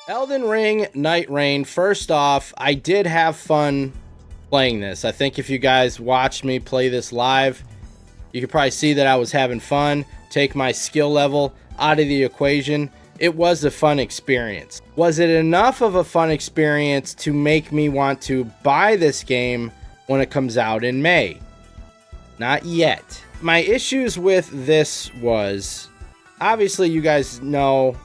Elden Ring Nightreign. First off, I did have fun playing this. I think if you guys watched me play this live, you could probably see that I was having fun. Take my skill level out of the equation. It was a fun experience. Was it enough of a fun experience to make me want to buy this game when it comes out in May? Not yet. My issues with this was, obviously you guys know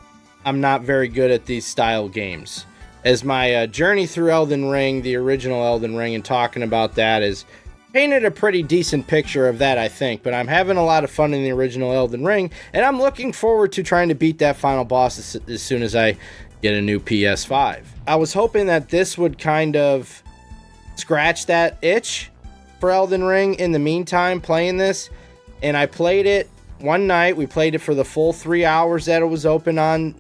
I'm not very good at these style games. As my journey through Elden Ring, the original Elden Ring, and talking about that is painted a pretty decent picture of that, I think. But I'm having a lot of fun in the original Elden Ring, and I'm looking forward to trying to beat that final boss as soon as I get a new PS5. I was hoping that this would kind of scratch that itch for Elden Ring in the meantime playing this, and I played it one night. We played it for the full 3 hours that it was open on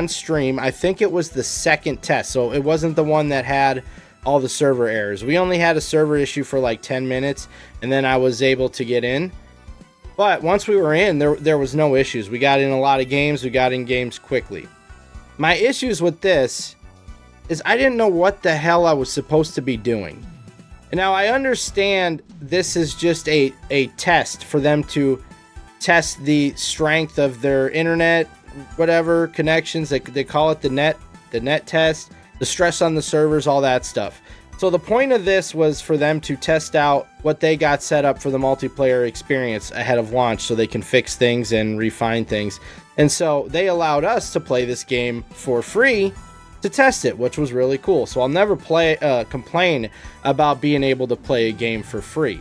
stream. I think it was the second test, so it wasn't the one that had all the server errors. We only had a server issue for like 10 minutes, and then I was able to get in. But once we were in, there was no issues. We got in a lot of games. We got in games quickly. My issues with this is I didn't know what the hell I was supposed to be doing. And now I understand this is just a test for them to test the strength of their internet, whatever connections. They call it the net test, the stress on the servers, all that stuff. So the point of this was for them to test out what they got set up for the multiplayer experience ahead of launch, so they can fix things and refine things. And so they allowed us to play this game for free to test it, which was really cool. So I'll never complain about being able to play a game for free.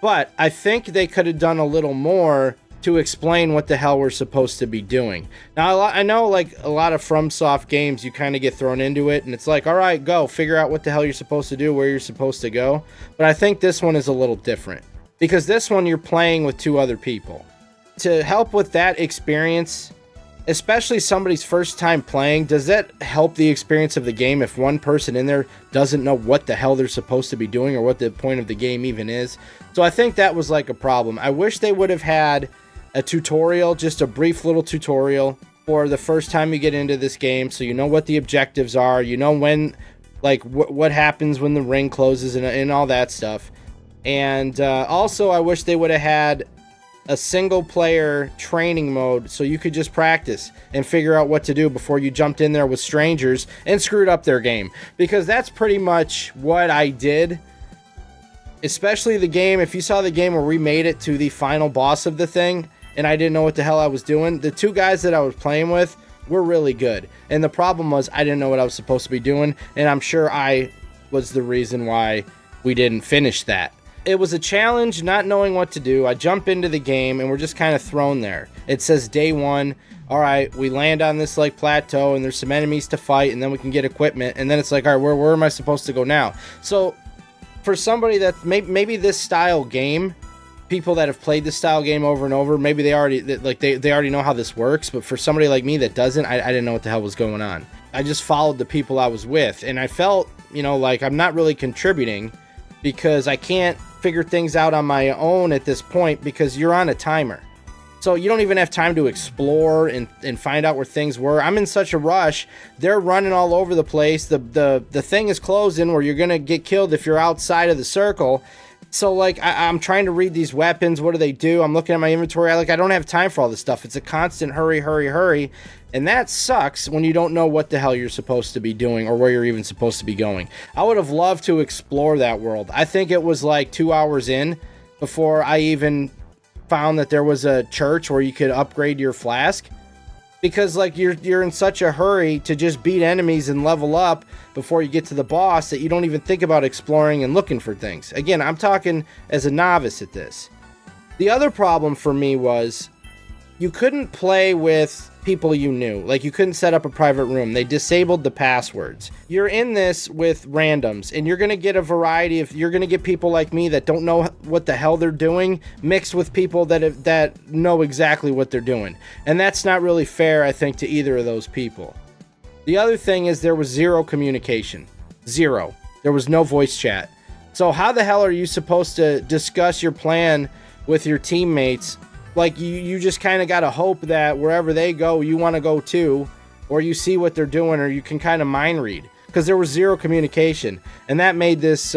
But I think they could have done a little more to explain what the hell we're supposed to be doing. Now, I know like a lot of FromSoft games, you kind of get thrown into it, and it's like, all right, go, figure out what the hell you're supposed to do, where you're supposed to go. But I think this one is a little different, because this one you're playing with two other people. To help with that experience, especially somebody's first time playing, does that help the experience of the game if one person in there doesn't know what the hell they're supposed to be doing or what the point of the game even is? So I think that was like a problem. I wish they would have had a tutorial, just a brief little tutorial for the first time you get into this game, so you know what the objectives are, you know when, like what happens when the ring closes and all that stuff. And also I wish they would have had a single player training mode so you could just practice and figure out what to do before you jumped in there with strangers and screwed up their game, because that's pretty much what I did. Especially the game, if you saw the game where we made it to the final boss of the thing and I didn't know what the hell I was doing, the two guys that I was playing with were really good. And the problem was I didn't know what I was supposed to be doing, and I'm sure I was the reason why we didn't finish that. It was a challenge not knowing what to do. I jump into the game and we're just kind of thrown there. It says day one. All right, we land on this like plateau and there's some enemies to fight, and then we can get equipment, and then it's like, all right, where am I supposed to go now? So for somebody that maybe this style game, people that have played this style game over and over, maybe they already know how this works. But for somebody like me that doesn't, I didn't know what the hell was going on. I just followed the people I was with, and I felt, like I'm not really contributing, because I can't figure things out on my own at this point, because you're on a timer. So you don't even have time to explore and find out where things were. I'm in such a rush. They're running all over the place. The thing is closing where you're going to get killed if you're outside of the circle. So like I'm trying to read these weapons. What do they do? I'm looking at my inventory. I don't have time for all this stuff. It's a constant hurry, hurry, hurry. And that sucks when you don't know what the hell you're supposed to be doing or where you're even supposed to be going. I would have loved to explore that world. I think it was like 2 hours in before I even found that there was a church where you could upgrade your flask, because like you're in such a hurry to just beat enemies and level up before you get to the boss that you don't even think about exploring and looking for things. Again, I'm talking as a novice at this. The other problem for me was you couldn't play with people you knew. Like, you couldn't set up a private room. They disabled the passwords. You're in this with randoms, and you're going to get a variety of, you're going to get people like me that don't know what the hell they're doing, mixed with people that know exactly what they're doing. And that's not really fair, I think, to either of those people. The other thing is there was zero communication. Zero. There was no voice chat. So how the hell are you supposed to discuss your plan with your teammates? Like, you just kind of got to hope that wherever they go, you want to go too. or you see what they're doing, or you can kind of mind read, because there was zero communication, and that made this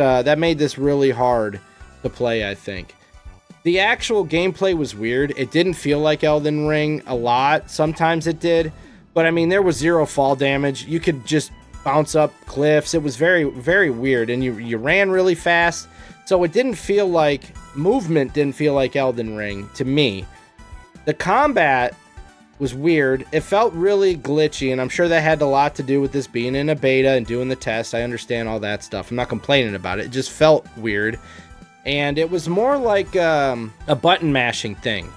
really hard to play, I think. The actual gameplay was weird. It didn't feel like Elden Ring a lot. Sometimes it did, but I mean, there was zero fall damage. You could just bounce up cliffs. It was very, very weird, and you ran really fast, so it didn't feel like movement. Didn't feel like Elden Ring to me. The combat was weird. It felt really glitchy, and I'm sure that had a lot to do with this being in a beta and doing the test. I understand all that stuff. I'm not complaining about it. It just felt weird. And it was more like a button mashing thing,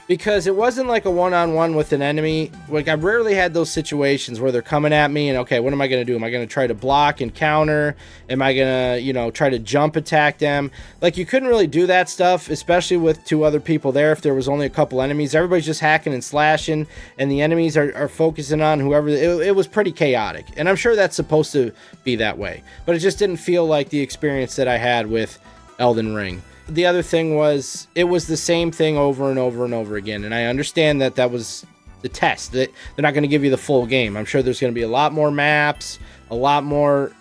because it wasn't like a one-on-one with an enemy. Like, I rarely had those situations where they're coming at me and, okay, what am I going to do? Am I going to try to block and counter? Am I going to, you know, try to jump attack them? Like, you couldn't really do that stuff, especially with 2 other people there. If there was only a couple enemies, everybody's just hacking and slashing, and the enemies are focusing on whoever. It was pretty chaotic, and I'm sure that's supposed to be that way, but it just didn't feel like the experience that I had with Elden Ring. The other thing was, it was the same thing over and over and over again, and I understand that that was the test. That they're not going to give you the full game. I'm sure there's going to be a lot more maps, a lot more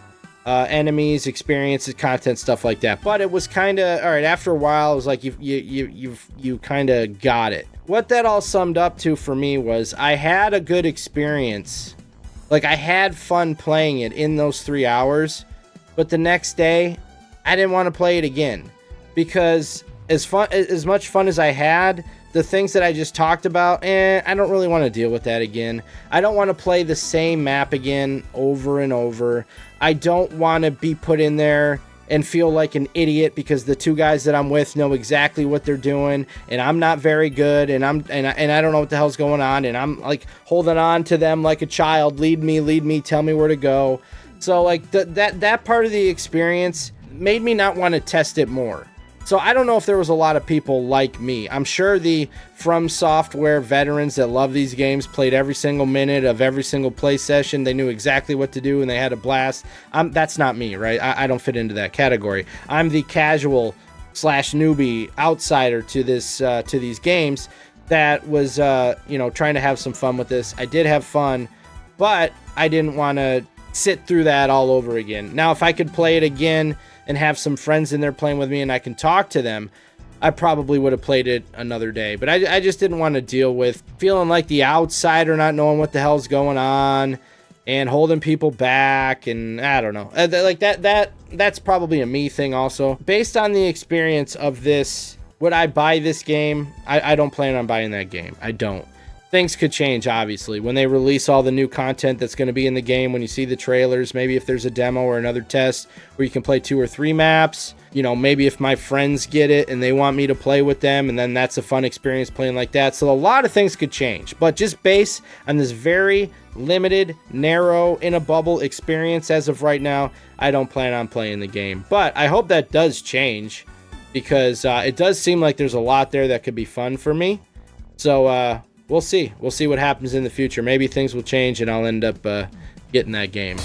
enemies, experiences, content, stuff like that. But it was kind of all right. After a while, it was like you kind of got it. What that all summed up to for me was, I had a good experience. Like, I had fun playing it in those 3 hours, but the next day, I didn't want to play it again, because as much fun as I had, the things that I just talked about, I don't really want to deal with that again. I don't want to play the same map again over and over. I don't want to be put in there and feel like an idiot because the 2 guys that I'm with know exactly what they're doing, and I'm not very good, and I don't know what the hell's going on, and I'm like holding on to them like a child. Lead me, tell me where to go. So like that part of the experience made me not want to test it more. So I don't know if there was a lot of people like me. I'm sure the From Software veterans that love these games played every single minute of every single play session. They knew exactly what to do and they had a blast. That's not me, right? I don't fit into that category. I'm the casual / newbie outsider to this to these games that was trying to have some fun with this. I did have fun, but I didn't want to sit through that all over again. Now, if I could play it again and have some friends in there playing with me and I can talk to them, I probably would have played it another day. But I just didn't want to deal with feeling like the outsider, not knowing what the hell's going on and holding people back, and I don't know. Like that's probably a me thing also. Based on the experience of this, would I buy this game? I don't plan on buying that game. I don't. Things could change, obviously, when they release all the new content that's going to be in the game. When you see the trailers, maybe if there's a demo or another test where you can play 2 or 3 maps, maybe if my friends get it and they want me to play with them, and then that's a fun experience playing like that. So a lot of things could change, but just based on this very limited, narrow, in a bubble experience as of right now, I don't plan on playing the game. But I hope that does change, because it does seem like there's a lot there that could be fun for me. So we'll see. We'll see what happens in the future. Maybe things will change and I'll end up getting that game.